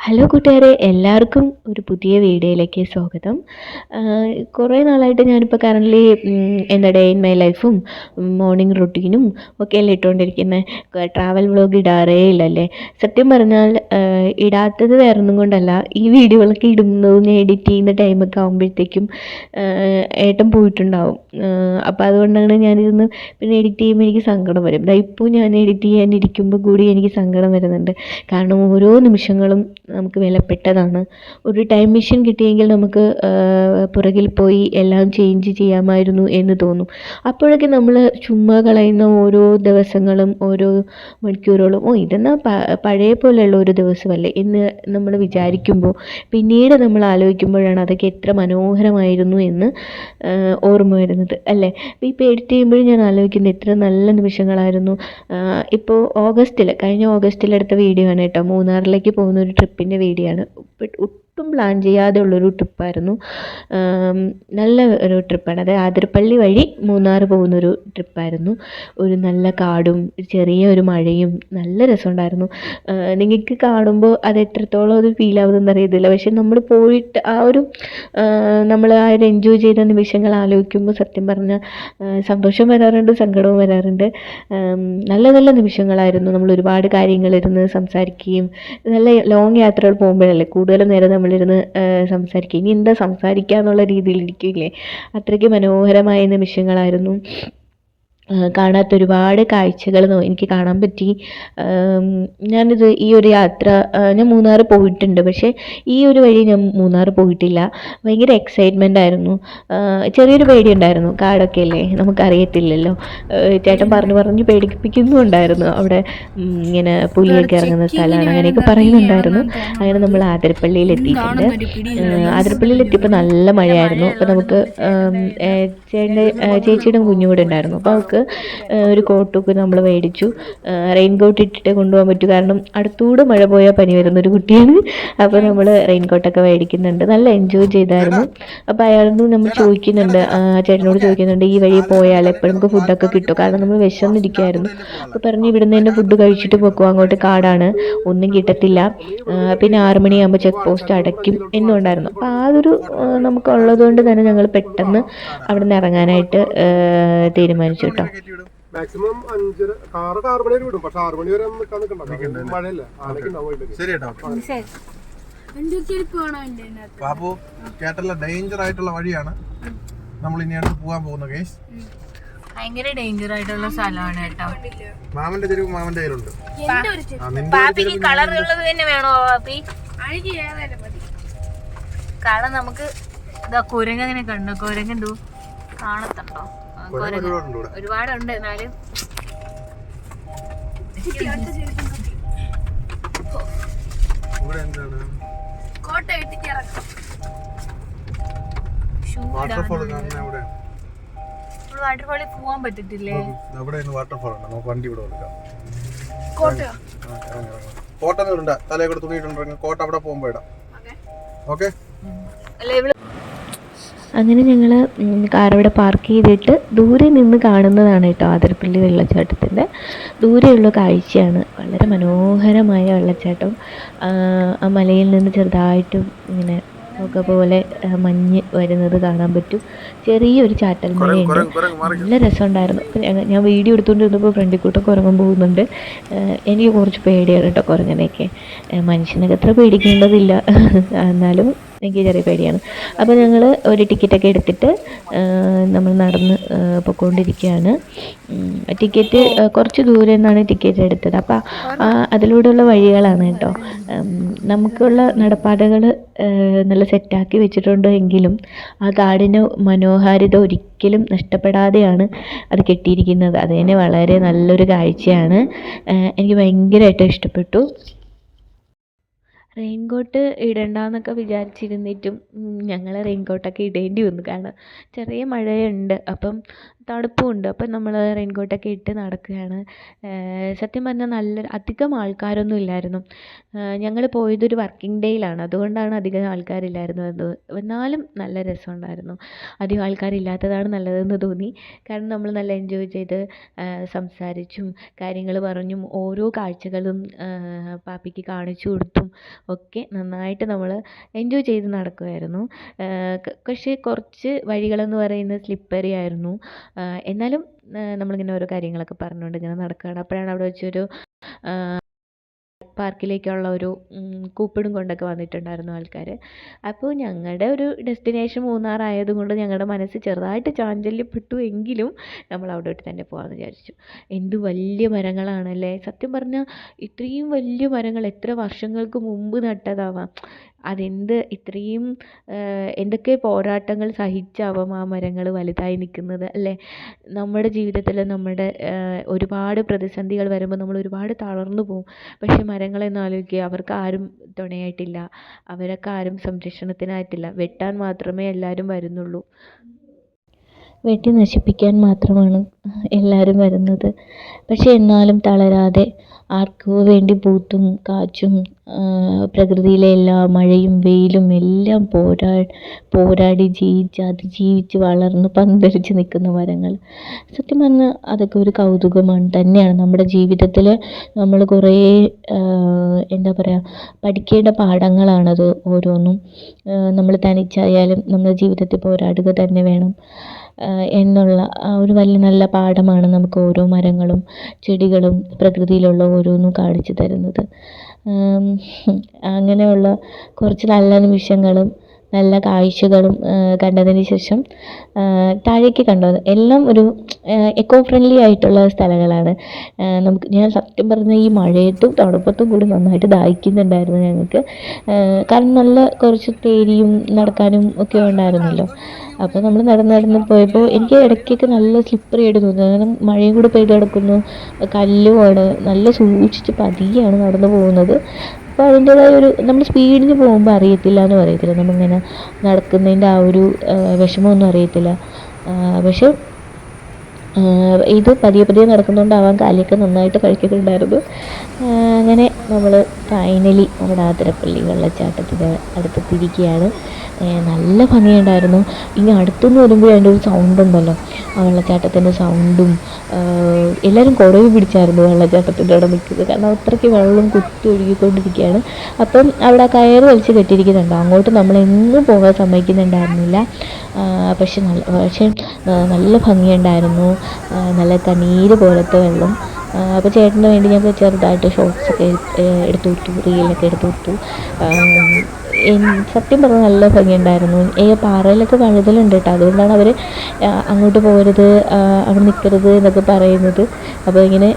Hello കൂട്ടുകാരെ, എല്ലാവർക്കും ഒരു പുതിയ വീഡിയോയിലേക്ക് സ്വാഗതം. കുറേ നാളായിട്ട് ഞാനിപ്പോൾ കറൻ്റ്ലി ഡേ ഇൻ മൈ ലൈഫും മോർണിംഗ് റുട്ടീനും ഒക്കെ അല്ലേ ഇട്ടുകൊണ്ടിരിക്കുന്നത്. ട്രാവൽ വ്ളോഗ് ഇടാറേ ഇല്ലല്ലേ. സത്യം പറഞ്ഞാൽ ഇടാത്തത് വേറൊന്നും കൊണ്ടല്ല, ഈ വീഡിയോകളൊക്കെ ഇടുന്നതും എഡിറ്റ് ചെയ്യുന്ന ടൈമൊക്കെ ആകുമ്പോഴത്തേക്കും ഏട്ടൻ പോയിട്ടുണ്ടാവും. അപ്പോൾ അതുകൊണ്ടാണ് ഞാനിതൊന്ന് പിന്നെ എഡിറ്റ് ചെയ്യുമ്പോൾ എനിക്ക് സങ്കടം വരും. ഇപ്പോൾ ഞാൻ എഡിറ്റ് ചെയ്യാനിരിക്കുമ്പോൾ കൂടി എനിക്ക് സങ്കടം വരുന്നുണ്ട്. കാരണം ഓരോ നിമിഷങ്ങളും നമുക്ക് വിലപ്പെട്ടതാണ്. ഒരു ടൈം മെഷീൻ കിട്ടിയെങ്കിൽ നമുക്ക് പുറകിൽ പോയി എല്ലാം ചേഞ്ച് ചെയ്യാമായിരുന്നു എന്ന് തോന്നും. അപ്പോഴൊക്കെ നമ്മൾ ചുമ്മാ കളയുന്ന ഓരോ ദിവസങ്ങളും ഓരോ മണിക്കൂറുകളും ഇതെന്നാ പഴയ പോലെയുള്ള ഒരു ദിവസമല്ലേ എന്ന് നമ്മൾ വിചാരിക്കുമ്പോൾ പിന്നീട് നമ്മൾ ആലോചിക്കുമ്പോഴാണ് അതൊക്കെ എത്ര മനോഹരമായിരുന്നു എന്ന് ഓർമ്മ വരുന്നത് അല്ലേ. ഇപ്പോൾ എഡിറ്റ് ചെയ്യുമ്പോഴും ഞാൻ ആലോചിക്കുന്നത് എത്ര നല്ല നിമിഷങ്ങളായിരുന്നു. ഇപ്പോൾ കഴിഞ്ഞ ഓഗസ്റ്റിൽ എടുത്ത വീഡിയോ ആണ് കേട്ടോ. മൂന്നാറിലേക്ക് പോകുന്ന ഒരു ട്രിപ്പിൻ്റെ വീഡിയോ ആണ്. ഒട്ടും പ്ലാൻ ചെയ്യാതെ ഉള്ളൊരു ട്രിപ്പായിരുന്നു. നല്ല ഒരു ട്രിപ്പാണ്. അത് ആതിരപ്പള്ളി വഴി മൂന്നാർ പോകുന്നൊരു ട്രിപ്പായിരുന്നു. ഒരു നല്ല കാടും ചെറിയ ഒരു മഴയും നല്ല രസമുണ്ടായിരുന്നു. നിങ്ങൾക്ക് കാണുമ്പോൾ അത് എത്രത്തോളം അത് ഫീൽ ആവുമെന്ന് അറിയത്തില്ല. പക്ഷെ നമ്മൾ പോയിട്ട് നമ്മൾ ആ ഒരു എൻജോയ് ചെയ്ത നിമിഷങ്ങൾ ആലോചിക്കുമ്പോൾ സത്യം പറഞ്ഞാൽ സന്തോഷം വരാറുണ്ട്, സങ്കടവും വരാറുണ്ട്. നല്ല നല്ല നിമിഷങ്ങളായിരുന്നു. നമ്മൾ ഒരുപാട് കാര്യങ്ങളിരുന്ന് സംസാരിക്കുകയും, നല്ല ലോങ് യാത്രകൾ പോകുമ്പോഴല്ലേ കൂടുതലും നേരം നമ്മളിരുന്ന് സംസാരിക്കുക. ഇനി എന്താ സംസാരിക്കുക എന്നുള്ള രീതിയിലിരിക്കില്ലേ. അത്രയ്ക്ക് മനോഹരമായ നിമിഷങ്ങളായിരുന്നു. കാണാത്ത ഒരുപാട് കാഴ്ചകൾ എനിക്ക് കാണാൻ പറ്റി. ഈ ഒരു യാത്ര ഞാൻ മൂന്നാർ പോയിട്ടുണ്ട്, പക്ഷേ ഈ ഒരു വഴി ഞാൻ മൂന്നാർ പോയിട്ടില്ല. ഭയങ്കര എക്സൈറ്റ്മെൻ്റ് ആയിരുന്നു. ചെറിയൊരു പേടിയുണ്ടായിരുന്നു. കാടൊക്കെ അല്ലേ, നമുക്കറിയത്തില്ലല്ലോ. ചേട്ടൻ പറഞ്ഞ് പേടിപ്പിക്കുന്നുണ്ടായിരുന്നു. അവിടെ ഇങ്ങനെ പുലിയൊക്കെ ഇറങ്ങുന്ന സ്ഥലമാണ് അങ്ങനെയൊക്കെ പറയുന്നുണ്ടായിരുന്നു. അങ്ങനെ നമ്മൾ ആതിരപ്പള്ളിയിൽ എത്തിയിട്ടുണ്ട്. ആതിരപ്പള്ളിയിൽ എത്തിയപ്പോൾ നല്ല മഴയായിരുന്നു. അപ്പോൾ നമുക്ക് ചേച്ചിയുടെ കുഞ്ഞും കൂടെ ഉണ്ടായിരുന്നു. അപ്പോൾ അവൾക്ക് ഒരു കോട്ടൊക്കെ നമ്മൾ മേടിച്ചു. റെയിൻ കോട്ട് ഇട്ടിട്ട് കൊണ്ടുപോകാൻ പറ്റൂ, കാരണം അടുത്തൂടെ മഴ പോയാൽ പനി വരുന്നൊരു കുട്ടിയാണ്. അപ്പോൾ നമ്മൾ റെയിൻ കോട്ടൊക്കെ മേടിക്കുന്നുണ്ട്. നല്ല എൻജോയ് ചെയ്തായിരുന്നു. അപ്പോൾ അയാളോട് നമ്മൾ ചോദിക്കുന്നുണ്ട്, ചേട്ടനോട് ചോദിക്കുന്നുണ്ട്, ഈ വഴി പോയാൽ എപ്പോഴും നമുക്ക് ഫുഡൊക്കെ കിട്ടും, കാരണം നമ്മൾ വിശന്നിരിക്കുമായിരുന്നു. അപ്പോൾ പറഞ്ഞു ഇവിടുന്ന് തന്നെ ഫുഡ് കഴിച്ചിട്ട് പോക്കോ, അങ്ങോട്ട് കാടാണ്, ഒന്നും കിട്ടത്തില്ല, പിന്നെ 6 മണിയാകുമ്പോൾ ചെക്ക് പോസ്റ്റ് അടയ്ക്കും എന്നുണ്ടായിരുന്നു. അപ്പോൾ ആ ഒരു നമുക്കുള്ളത് കൊണ്ട് തന്നെ ഞങ്ങൾ പെട്ടെന്ന് അവിടെ നിന്ന് ഇറങ്ങാനായിട്ട് തീരുമാനിച്ചു കേട്ടോ. മാക്സിമം 5 കാറ് 6 മണി വരെ വിടും. പക്ഷെ 6 മണി വരെ നിൽക്കാൻ മഴയല്ല. ബാബു കേട്ടല്ല, ഡേഞ്ചർ ആയിട്ടുള്ള വഴിയാണ് നമ്മൾ ഇനി അടുത്ത് പോകാൻ പോകുന്ന കേസ്. ഭയങ്കര ഡേഞ്ചർ ആയിട്ടുള്ള സ്ഥലമാണ് കേട്ടോ. മാമന്റെ ചെരുവ് മാമന്റെ കയ്യിലുണ്ട്. പാപ്പിക്ക് കളർ ഉള്ളത് തന്നെ വേണോ പാപ്പി? കാരണം നമുക്ക് ഇതാ കുരങ്ങ അങ്ങനെ കണ്ടോ, കുരങ്ങെന്തോ കാണത്തുണ്ടോ? ഒരുപാടുണ്ട്. എന്നാലും വാട്ടർഫാളിൽ പോവാൻ പറ്റത്തില്ലേ? വണ്ടി ഇവിടെ കോട്ടൊന്നും തലയെ കൂടെ തുണിയിട്ടുണ്ടെങ്കിൽ കോട്ട അവിടെ പോകുമ്പോ ഇടാം. ഓക്കെ. അങ്ങനെ ഞങ്ങൾ കാർ ഇവിടെ പാർക്ക് ചെയ്തിട്ട് ദൂരെ നിന്ന് കാണുന്നതാണ് കേട്ടോ ആതിരപ്പള്ളി വെള്ളച്ചാട്ടത്തിൻ്റെ ദൂരെയുള്ള കാഴ്ചയാണ്. വളരെ മനോഹരമായ വെള്ളച്ചാട്ടം. ആ മലയിൽ നിന്ന് ചെറുതായിട്ടും ഇങ്ങനെ ഒക്കെ പോലെ മഞ്ഞ് വരുന്നത് കാണാൻ പറ്റും. ചെറിയൊരു ചാറ്റൽ മഴയുണ്ട്. നല്ല രസമുണ്ടായിരുന്നു. ഞാൻ വീഡിയോ എടുത്തുകൊണ്ടിരുന്നപ്പോൾ ഫ്രണ്ടിൽ കൂട്ടം കുരങ്ങൻ പോകുന്നുണ്ട്. എനിക്ക് കുറച്ച് പേടിയാണ് കേട്ടോ കുരങ്ങനെയൊക്കെ. മനുഷ്യനൊക്കെ അത്ര പേടിക്കേണ്ടതില്ല, എന്നാലും എനിക്ക് ചെറിയ പേടിയാണ്. അപ്പോൾ ഞങ്ങൾ ഒരു ടിക്കറ്റൊക്കെ എടുത്തിട്ട് നമ്മൾ നടന്ന് പോയിക്കൊണ്ടിരിക്കുകയാണ്. ടിക്കറ്റ് കുറച്ച് ദൂരെ നിന്നാണ് ടിക്കറ്റ് എടുത്തത്. അപ്പോൾ അതിലൂടെയുള്ള വഴികളാണ് കേട്ടോ. നമുക്കുള്ള നടപ്പാതകൾ നല്ല സെറ്റാക്കി വെച്ചിട്ടുണ്ട് എങ്കിലും ആ കാടിൻ്റെ മനോഹാരിത ഒരിക്കലും നഷ്ടപ്പെടാതെയാണ് അത് കെട്ടിയിരിക്കുന്നത്. അത് തന്നെ വളരെ നല്ലൊരു കാഴ്ചയാണ്. എനിക്ക് ഭയങ്കരമായിട്ട് ഇഷ്ടപ്പെട്ടു. റെയിൻ കോട്ട് ഇടണ്ടെന്നൊക്കെ വിചാരിച്ചിരുന്നിട്ടും ഞങ്ങൾ റെയിൻ കോട്ടൊക്കെ ഇടേണ്ടി വന്നു. കാരണം ചെറിയ മഴയുണ്ട്. അപ്പം തണുപ്പുമുണ്ട്. അപ്പം നമ്മൾ റെയിൻകോട്ടൊക്കെ ഇട്ട് നടക്കുകയാണ്. സത്യം പറഞ്ഞാൽ അധികം ആൾക്കാരൊന്നും ഇല്ലായിരുന്നു. ഞങ്ങൾ പോയതൊരു വർക്കിംഗ് ഡേയിലാണ്, അതുകൊണ്ടാണ് അധികം ആൾക്കാരില്ലായിരുന്നത്. എന്നാലും നല്ല രസമുണ്ടായിരുന്നു. അധികം ആൾക്കാരില്ലാത്തതാണ് നല്ലതെന്ന് തോന്നി. കാരണം നമ്മൾ നല്ല എൻജോയ് ചെയ്ത് സംസാരിച്ചും കാര്യങ്ങൾ പറഞ്ഞും ഓരോ കാഴ്ചകളും പാപ്പിക്ക് കാണിച്ചു കൊടുത്തും ഒക്കെ നന്നായിട്ട് നമ്മൾ എൻജോയ് ചെയ്ത് നടക്കുമായിരുന്നു. പക്ഷേ കുറച്ച് വഴികളെന്ന് പറയുന്നത് സ്ലിപ്പറി ആയിരുന്നു. എന്നാലും നമ്മളിങ്ങനെ ഓരോ കാര്യങ്ങളൊക്കെ പറഞ്ഞുകൊണ്ട് ഇങ്ങനെ നടക്കുകയാണ്. അപ്പോഴാണ് അവിടെ വെച്ചൊരു പാർക്കിലേക്കുള്ള ഒരു കൂപ്പിടും കൊണ്ടൊക്കെ വന്നിട്ടുണ്ടായിരുന്നു ആൾക്കാർ. അപ്പോൾ ഞങ്ങളുടെ ഒരു ഡെസ്റ്റിനേഷൻ മൂന്നാർ ആയതുകൊണ്ട് ഞങ്ങളുടെ മനസ്സ് ചെറുതായിട്ട് ചാഞ്ചല്യപ്പെട്ടു എങ്കിലും നമ്മൾ അവിടോട്ട് തന്നെ പോകാമെന്ന് വിചാരിച്ചു. എന്ത് വലിയ മരങ്ങളാണല്ലേ! സത്യം പറഞ്ഞാൽ ഇത്രയും വലിയ മരങ്ങൾ എത്ര വർഷങ്ങൾക്ക് മുമ്പ് നട്ടതാവാം. അതെന്ത് ഇത്രയും എന്തൊക്കെ പോരാട്ടങ്ങൾ സഹിച്ചാവാം ആ മരങ്ങൾ വലുതായി നിൽക്കുന്നത് അല്ലേ? നമ്മുടെ ജീവിതത്തിൽ നമ്മുടെ ഒരുപാട് പ്രതിസന്ധികൾ വരുമ്പോൾ നമ്മൾ ഒരുപാട് തളർന്നു പോകും. പക്ഷേ മരങ്ങളെ ഒന്ന് ആലോചിക്കുക, അവർക്ക് ആരും തുണയായിട്ടില്ല, അവരൊക്കെ ആരും സംരക്ഷണത്തിനായിട്ടില്ല. വെട്ടാൻ മാത്രമേ എല്ലാവരും വരുന്നുള്ളൂ, വെട്ടി നശിപ്പിക്കാൻ മാത്രമാണ് എല്ലാവരും വരുന്നത്. പക്ഷേ എന്നാലും തളരാതെ ആർക്കോ വേണ്ടി പൂത്തും കാച്ചും പ്രകൃതിയിലെ എല്ലാ മഴയും വെയിലും എല്ലാം പോരാടി അതിജീവിച്ച് വളർന്ന് പന്തലിച്ച് നിൽക്കുന്ന മരങ്ങൾ. സത്യം പറഞ്ഞാൽ അതൊക്കെ ഒരു കൗതുകമാണ് തന്നെയാണ്. നമ്മുടെ ജീവിതത്തിൽ നമ്മൾ കുറേ എന്താ പറയുക, പഠിക്കേണ്ട പാഠങ്ങളാണത് ഓരോന്നും. നമ്മൾ തനിച്ചായാലും നമ്മുടെ ജീവിതത്തിൽ പോരാടുക തന്നെ വേണം എന്നുള്ള ഒരു വലിയ നല്ല പാഠമാണ് നമുക്ക് ഓരോ മരങ്ങളും ചെടികളും പ്രകൃതിയിലുള്ള ഓരോന്നും കാണിച്ചു തരുന്നത്. അങ്ങനെയുള്ള കുറച്ച് നല്ല നിമിഷങ്ങളും നല്ല കാഴ്ചകളും കണ്ടതിന് ശേഷം താഴേക്ക് കണ്ടത് എല്ലാം ഒരു എക്കോ ഫ്രണ്ട്ലി ആയിട്ടുള്ള സ്ഥലങ്ങളാണ്. ഞാൻ സത്യം പറഞ്ഞാൽ ഈ മഴയത്തും തണുപ്പത്തും കൂടി നന്നായിട്ട് ദാഹിക്കുന്നുണ്ടായിരുന്നു ഞങ്ങൾക്ക്. കാരണം നല്ല കുറച്ച് തേരിയും നടക്കാനും ഒക്കെ ഉണ്ടായിരുന്നല്ലോ. അപ്പോൾ നമ്മൾ നടന്ന് പോയപ്പോൾ എനിക്ക് ഇടയ്ക്കൊക്കെ നല്ല സ്ലിപ്പറി ആയിട്ട് തോന്നി. കാരണം മഴയും കൂടി പെയ്ത് കിടക്കുന്നു, കല്ലുമാണ്, നല്ല സൂക്ഷിച്ച് പതിയെയാണ് നടന്നു പോകുന്നത്. അപ്പോൾ അതിൻ്റേതായ ഒരു നമ്മൾ സ്പീഡിന് പോകുമ്പോൾ അറിയത്തില്ല എന്ന് പറയത്തില്ല, നമ്മളിങ്ങനെ നടക്കുന്നതിൻ്റെ ആ ഒരു വിഷമമൊന്നും അറിയത്തില്ല. പക്ഷെ ഇത് പതിയെ നടക്കുന്നതുകൊണ്ടാവാൻ കാലിയൊക്കെ നന്നായിട്ട് കഴിക്കുന്നുണ്ടായിരുന്നു. അങ്ങനെ നമ്മൾ ഫൈനലി നമ്മുടെ ആതിരപ്പള്ളി വെള്ളച്ചാട്ടത്തിൻ്റെ അടുത്തെത്തിയിരിക്കുകയാണ്. നല്ല ഭംഗിയുണ്ടായിരുന്നു. ഇനി അടുത്തുനിന്ന് വരുമ്പോൾ അതിൻ്റെ ഒരു സൗണ്ട് ഉണ്ടല്ലോ, ആ വെള്ളച്ചാട്ടത്തിൻ്റെ സൗണ്ടും. എല്ലാവരും കുടവ് പിടിച്ചായിരുന്നു വെള്ളച്ചാട്ടത്തിൻ്റെ അവിടെ നിൽക്കുന്നത്, കാരണം അത്രയ്ക്ക് വെള്ളം കുത്തി ഒഴുകിക്കൊണ്ടിരിക്കുകയാണ്. അപ്പം അവിടെ കയറ് വലിച്ച് കെട്ടിയിരിക്കുന്നുണ്ട്, അങ്ങോട്ട് നമ്മളെങ്ങും പോകാൻ സമ്മതിക്കുന്നുണ്ടായിരുന്നില്ല. പക്ഷെ നല്ല ഭംഗിയുണ്ടായിരുന്നു, നല്ല കണ്ണീര് പോലത്തെ വെള്ളം. അപ്പോൾ ചേട്ടന് വേണ്ടി ഞാൻ ചെറുതായിട്ട് ഷോർട്സൊക്കെ എടുത്തു കൊടുത്തു, റീലൊക്കെ എടുത്തു കൊടുത്തു. സത്യം പറഞ്ഞാൽ നല്ല ഭംഗിയുണ്ടായിരുന്നു. പാറയിലൊക്കെ വഴുതലുണ്ട് കേട്ടോ, അതുകൊണ്ടാണ് അവർ അങ്ങോട്ട് പോകരുത്, അവിടെ നിൽക്കരുത് എന്നൊക്കെ പറയുന്നത്. അപ്പോൾ ഇങ്ങനെ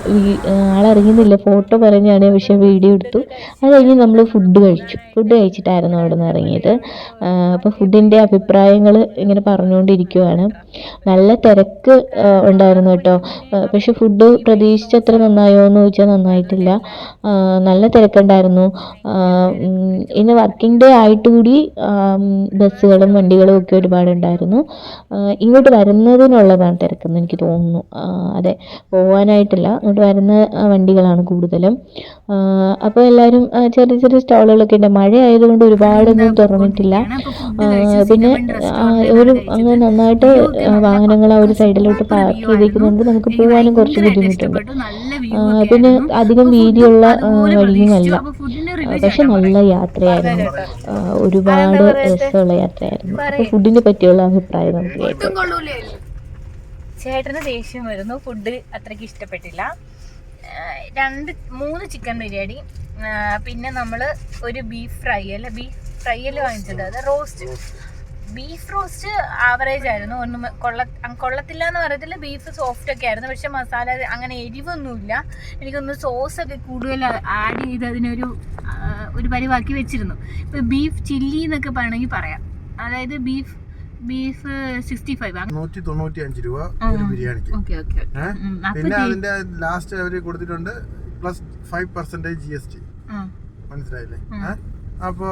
ആളറിയുന്നില്ല, ഫോട്ടോ പറഞ്ഞാണ്, പക്ഷേ വീഡിയോ എടുത്തു. അത് കഴിഞ്ഞ് നമ്മൾ ഫുഡ് കഴിച്ചിട്ടായിരുന്നു അവിടെ നിന്ന് ഇറങ്ങിയത്. അപ്പോൾ ഫുഡിൻ്റെ അഭിപ്രായങ്ങൾ ഇങ്ങനെ പറഞ്ഞുകൊണ്ടിരിക്കുവാണ്. നല്ല തിരക്ക് ഉണ്ടായിരുന്നു കേട്ടോ. പക്ഷെ ഫുഡ് പ്രതീക്ഷിച്ചത്ര നന്നായോ എന്ന് ചോദിച്ചാൽ നന്നായിട്ടില്ല, നല്ല തിരക്കുണ്ടായിരുന്നു. ഇന്ന് വർക്കിംഗ് ഡേ ആയിട്ട് കൂടി ബസ്സുകളും വണ്ടികളും ഒക്കെ ഒരുപാടുണ്ടായിരുന്നു. ഇങ്ങോട്ട് വരുന്നതിനുള്ളതാണ് തിരക്കെന്ന് എനിക്ക് തോന്നുന്നു. അതെ, പോകാനായിട്ടില്ല, ഇങ്ങോട്ട് വരുന്ന വണ്ടികളാണ് കൂടുതലും. അപ്പോൾ എല്ലാവരും ചെറിയ സ്റ്റാളുകളൊക്കെ ഉണ്ട്. മഴ ആയതുകൊണ്ട് ഒരുപാടൊന്നും തുറന്നിട്ടില്ല. പിന്നെ അങ്ങനെ നന്നായിട്ട് വാഹനങ്ങൾ ആ ഒരു സൈഡിലോട്ട് പാർക്ക് ചെയ്തിരിക്കുന്നതുകൊണ്ട് നമുക്ക് പോകാനും കുറച്ച് ബുദ്ധിമുട്ടുണ്ട്. പിന്നെ അധികം വീതിയുള്ള വഴിയുമല്ല, പക്ഷെ നല്ല യാത്രയായിരുന്നു, ഒരുപാട് രസമുള്ള യാത്രയായിരുന്നു. അപ്പോൾ ഫുഡിനെ പറ്റിയുള്ള അഭിപ്രായം നമുക്ക് കേൾക്കാം. ചേട്ടന് ദേഷ്യം വരുന്നു, ഫുഡ് അത്രയ്ക്ക് ഇഷ്ടപ്പെട്ടില്ല. 3 ചിക്കൻ ബിരിയാണി, പിന്നെ നമ്മള് ഒരു ബീഫ് ഫ്രൈ വാങ്ങിച്ചത്, അത് റോസ്റ്റ്. ബീഫ് റോസ്റ്റ് ആവറേജ് ആയിരുന്നു, ഒന്നും കൊള്ളത്തില്ല എന്ന് പറയത്തില്ല. ബീഫ് സോഫ്റ്റ് ഒക്കെ ആയിരുന്നു, പക്ഷെ മസാല അങ്ങനെ എരിവൊന്നുമില്ല. എനിക്കൊന്ന് സോസൊക്കെ കൂടുതൽ ആഡ് ചെയ്ത് അതിനൊരു പരിവാക്കി വെച്ചിരുന്നു. ഇപ്പൊ ബീഫ് ചില്ലി എന്നൊക്കെ വേണമെങ്കിൽ പറയാം. അതായത് ബീഫ് 65 195 രൂപ ഒരു ബിരിയാണിക്ക്. പിന്നെ അതിന്റെ ലാസ്റ്റ് അവര് കൊടുത്തിട്ടുണ്ട് +5% GST. മനസ്സിലായില്ലേ? അപ്പോ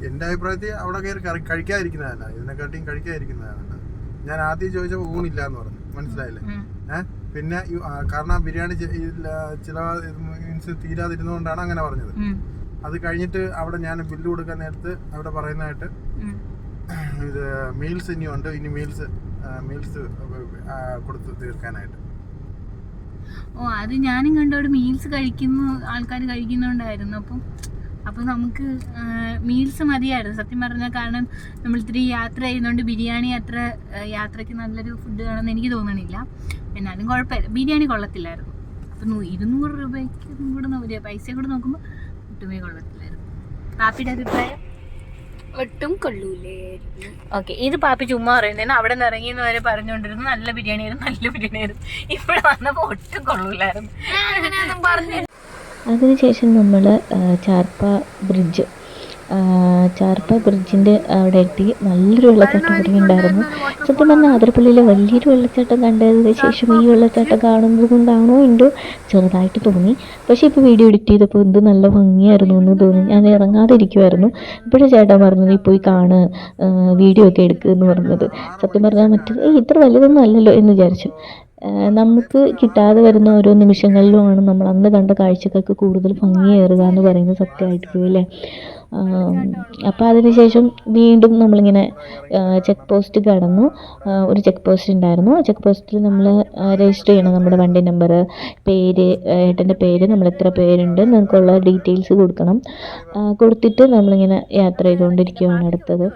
എന്റെ അഭിപ്രായത്തിൽ അവിടെ കയറി കഴിക്കാതിരിക്കുന്നതല്ല, ഇതിനെക്കാട്ടിയും കഴിക്കാതിരിക്കുന്നതാണ്. ഞാൻ ആദ്യം ചോദിച്ചപ്പോൾ ഊണില്ല എന്ന് പറഞ്ഞു, മനസ്സിലായില്ലേ? പിന്നെ കാരണം ബിരിയാണി ചില മീൻസ് തീരാതിരുന്നതുകൊണ്ടാണ് അങ്ങനെ പറഞ്ഞത്. അത് കഴിഞ്ഞിട്ട് അവിടെ ഞാൻ ബില്ല് കൊടുക്കാൻ നേരത്ത് അവിടെ പറയുന്നതായിട്ട് ഇത് മീൽസ് ഇനിയുണ്ട്, ഇനി മീൽസ് കൊടുത്ത് തീർക്കാനായിട്ട്. ഓ, അത് ഞാനും കണ്ടോട് മീൽസ് കഴിക്കുന്ന ആൾക്കാർ കഴിക്കുന്നുണ്ടായിരുന്നു. അപ്പം നമുക്ക് മീൽസ് മതിയായിരുന്നു സത്യം പറഞ്ഞാൽ. കാരണം നമ്മൾ ഇത്തിരി യാത്ര ചെയ്യുന്നതുകൊണ്ട് ബിരിയാണി അത്ര യാത്രയ്ക്ക് നല്ലൊരു ഫുഡ് ആണെന്ന് എനിക്ക് തോന്നണില്ല. എന്നാലും കുഴപ്പമില്ല, ബിരിയാണി കൊള്ളത്തില്ലായിരുന്നു. അപ്പം 200 രൂപയ്ക്ക് കൂടെ പൈസ കൂടെ നോക്കുമ്പോൾ ഒട്ടുമേ കൊള്ളത്തില്ലായിരുന്നു. പാപ്പിയുടെ അഭിപ്രായം? ഒട്ടും കൊള്ളൂലായിരുന്നു. ഓക്കെ, ഇത് പാപ്പി ചുമ്മാ പറയുന്നതിന് അവിടെ നിന്ന് ഇറങ്ങിയെന്ന് വരെ പറഞ്ഞുകൊണ്ടിരുന്നു നല്ല ബിരിയാണിയായിരുന്നു. ഇവിടെ വന്നപ്പോൾ ഒട്ടും കൊള്ളൂലായിരുന്നു. അതിനുശേഷം നമ്മൾ ചാർപ്പ ബ്രിഡ്ജിൻ്റെ അവിടെ എത്തി. നല്ലൊരു വെള്ളച്ചാട്ടം അവിടെ ഉണ്ടായിരുന്നു. സത്യം പറഞ്ഞാൽ ആതിരപ്പള്ളിയിലെ വലിയൊരു വെള്ളച്ചാട്ടം കണ്ടതിന് ശേഷം ഈ വെള്ളച്ചാട്ടം കാണുന്നത് കൊണ്ടാണോ എന്തോ ചെറുതായിട്ട് തോന്നി. പക്ഷേ ഇപ്പോൾ വീഡിയോ എഡിറ്റ് ചെയ്തപ്പോൾ എന്ത് നല്ല ഭംഗിയായിരുന്നു എന്ന് തോന്നി. ഞാൻ ഇറങ്ങാതെ ഇരിക്കുമായിരുന്നു. ഇപ്പോഴും ചേട്ടൻ പറഞ്ഞു നീ പോയി കാണ്, വീഡിയോ ഒക്കെ എടുക്കുക എന്ന് പറഞ്ഞത്. സത്യം പറഞ്ഞാൽ മറ്റേത് ഇത്ര വലുതൊന്നും അല്ലല്ലോ എന്ന് വിചാരിച്ചു. നമുക്ക് കിട്ടാതെ വരുന്ന ഓരോ നിമിഷങ്ങളിലുമാണ് നമ്മൾ അന്ന് കണ്ട കാഴ്ചകൾക്ക് കൂടുതൽ ഭംഗിയേറുക എന്ന് പറയുന്നത് സത്യമായിരിക്കും അല്ലേ? അപ്പോൾ അതിനുശേഷം വീണ്ടും നമ്മളിങ്ങനെ ചെക്ക് പോസ്റ്റ് കടന്നു. ഒരു ചെക്ക് പോസ്റ്റ് ഉണ്ടായിരുന്നു. ചെക്ക് പോസ്റ്റിൽ നമ്മൾ രജിസ്റ്റർ ചെയ്യണം നമ്മുടെ വണ്ടി നമ്പർ, പേര്, ഏട്ടൻ്റെ പേര്, നമ്മൾ എത്ര പേരുണ്ട് നമുക്കുള്ള ഡീറ്റെയിൽസ് കൊടുക്കണം. കൊടുത്തിട്ട് നമ്മളിങ്ങനെ യാത്ര ചെയ്തുകൊണ്ടിരിക്കുകയാണ് അടുത്തത്.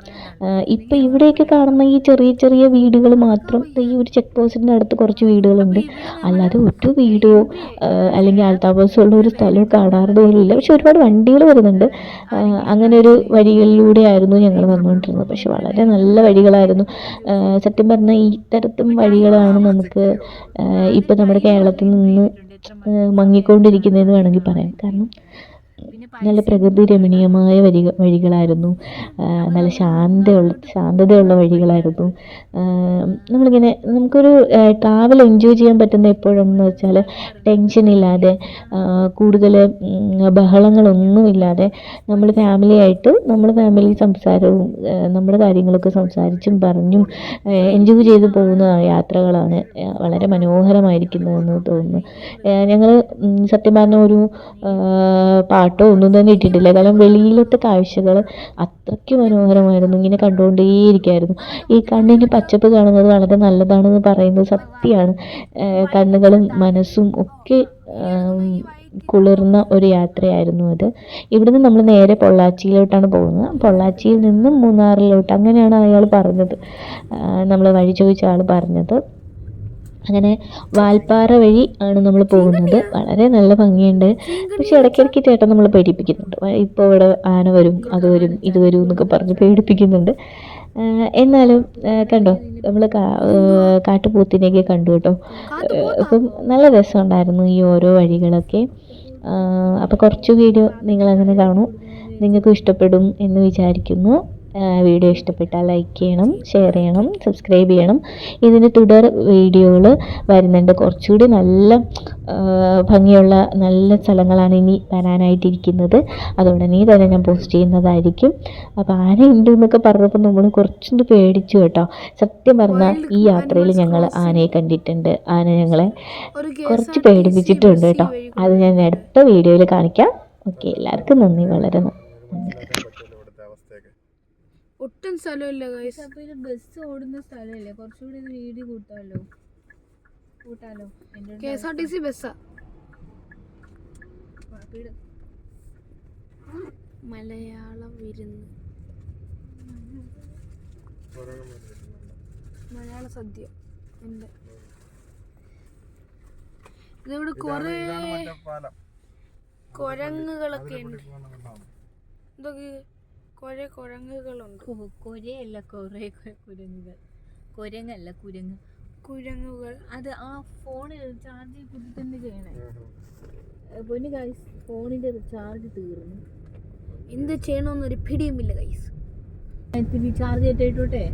ഇപ്പോൾ ഇവിടെയൊക്കെ കാണുന്ന ഈ ചെറിയ ചെറിയ വീടുകൾ മാത്രം, ഈ ഒരു ചെക്ക് പോസ്റ്റിൻ്റെ അടുത്ത് കുറച്ച് വീടുകളുണ്ട്. അല്ലാതെ ഒരു വീടോ അല്ലെങ്കിൽ ആൾത്താമസമുള്ള ഒരു സ്ഥലമോ കാണാറുണ്ട് പോലും ഇല്ല. പക്ഷെ ഒരുപാട് വണ്ടികൾ വരുന്നുണ്ട്. അങ്ങനെ ഒരു വഴികളിലൂടെയായിരുന്നു ഞങ്ങൾ വന്നുകൊണ്ടിരുന്നത്. പക്ഷെ വളരെ നല്ല വഴികളായിരുന്നു. സത്യം പറഞ്ഞാൽ ഈ തരത്തിലും വഴികളാണ് നമുക്ക് ഇപ്പം നമ്മുടെ കേരളത്തിൽ നിന്ന് മങ്ങിക്കൊണ്ടിരിക്കുന്നതെന്ന് വേണമെങ്കിൽ പറയാം. കാരണം നല്ല പ്രകൃതി രമണീയമായ വഴികളായിരുന്നു. നല്ല ശാന്തതയുള്ള വഴികളായിരുന്നു. നമ്മളിങ്ങനെ നമുക്കൊരു ട്രാവൽ എൻജോയ് ചെയ്യാൻ പറ്റുന്ന എപ്പോഴെന്ന് വെച്ചാൽ ടെൻഷനില്ലാതെ, കൂടുതൽ ബഹളങ്ങളൊന്നുമില്ലാതെ നമ്മൾ ഫാമിലി സംസാരവും നമ്മുടെ കാര്യങ്ങളൊക്കെ സംസാരിച്ചും പറഞ്ഞും എൻജോയ് ചെയ്ത് പോകുന്ന യാത്രകളാണ് വളരെ മനോഹരമായിരിക്കുന്നതെന്ന് തോന്നുന്നു. ഞങ്ങൾ സത്യം പറഞ്ഞ ഒരു പാട്ടോ ഒന്നും തന്നെ ഇട്ടിട്ടില്ല. കാരണം വെളിയിലത്തെ കാഴ്ചകൾ അത്രയ്ക്ക് മനോഹരമായിരുന്നു. ഇങ്ങനെ കണ്ടുകൊണ്ടേയിരിക്കുമായിരുന്നു. ഈ കണ്ണിന് പച്ചപ്പ് കാണുന്നത് വളരെ നല്ലതാണെന്ന് പറയുന്നത് സത്യമാണ്. കണ്ണുകളും മനസ്സും ഒക്കെ കുളിർന്ന ഒരു യാത്രയായിരുന്നു അത്. ഇവിടുന്ന് നമ്മൾ നേരെ പൊള്ളാച്ചിയിലോട്ടാണ് പോകുന്നത്. പൊള്ളാച്ചിയിൽ നിന്നും മൂന്നാറിലോട്ട്, അങ്ങനെയാണ് അയാൾ പറഞ്ഞത്, നമ്മൾ വഴി ചോദിച്ച ആൾ പറഞ്ഞത്. അങ്ങനെ വാൽപ്പാറ വഴി ആണ് നമ്മൾ പോകുന്നത്. വളരെ നല്ല ഭംഗിയുണ്ട്. പക്ഷെ ഇടയ്ക്കിടയ്ക്ക് ചേട്ടൻ നമ്മൾ പേടിപ്പിക്കുന്നുണ്ട്. ഇപ്പോൾ ഇവിടെ ആന വരും, അത് വരും, ഇത് വരും എന്നൊക്കെ പറഞ്ഞ് പേടിപ്പിക്കുന്നുണ്ട്. എന്നാലും കണ്ടോ, നമ്മൾ കാട്ടുപോത്തിനെയൊക്കെ കണ്ടു കേട്ടോ. അപ്പം നല്ല രസമുണ്ടായിരുന്നു ഈ ഓരോ വഴികളൊക്കെ. അപ്പോൾ കുറച്ച് വീഡിയോ നിങ്ങളങ്ങനെ കാണൂ. നിങ്ങൾക്കും ഇഷ്ടപ്പെടും എന്ന് വിചാരിക്കുന്നു. വീഡിയോ ഇഷ്ടപ്പെട്ടാൽ ലൈക്ക് ചെയ്യണം, ഷെയർ ചെയ്യണം, സബ്സ്ക്രൈബ് ചെയ്യണം. ഇതിന് തുടർ വീഡിയോകൾ വരുന്നുണ്ട്. കുറച്ചുകൂടി നല്ല ഭംഗിയുള്ള നല്ല സ്ഥലങ്ങളാണ് ഇനി വരാനായിട്ടിരിക്കുന്നത്. അതുടനെ തന്നെ ഞാൻ പോസ്റ്റ് ചെയ്യുന്നതായിരിക്കും. അപ്പോൾ ആനയുണ്ട് എന്നൊക്കെ പറഞ്ഞപ്പോൾ നമ്മൾ കുറച്ചൊന്ന് പേടിച്ചു കേട്ടോ. സത്യം പറഞ്ഞാൽ ഈ യാത്രയിൽ ഞങ്ങൾ ആനയെ കണ്ടിട്ടുണ്ട്. ആന ഞങ്ങളെ കുറച്ച് പേടിപ്പിച്ചിട്ടുണ്ട് കേട്ടോ. അത് ഞാൻ അടുത്ത വീഡിയോയിൽ കാണിക്കാം. ഓക്കെ, എല്ലാവർക്കും നന്ദി, വളരെ നന്ദി. ഒട്ടും സ്ഥലമില്ല ഗൈസ്. അപ്പോൾ ഇത് ബസ് ഓടുന്ന സ്ഥലമല്ലേ, കുറച്ചുകൂടി വീതി കൂട്ടാലോ. KSRTC ബസ്സാ. മലയാളം വിരുന്ന്, മലയാള സദ്യ. ഇതിവിടെ കുറെ കുരങ്ങുകളൊക്കെ ഉണ്ട്. ഇതൊക്കെ കുറെ കുരങ്ങുകളുണ്ട്. കുരങ്ങുകൾ. അത് ആ ഫോണിൽ ചാർജ് കുത്തി തന്നെ ചെയ്യണേ. പൊന്നു ഗൈസ്, ഫോണിന്റെ ചാർജ് തീർന്നു. എന്ത് ചെയ്യണമെന്നൊരു പിടിയുമില്ല ഗൈസ്. ചാർജ് ചെയ്തിട്ടോട്ടെ.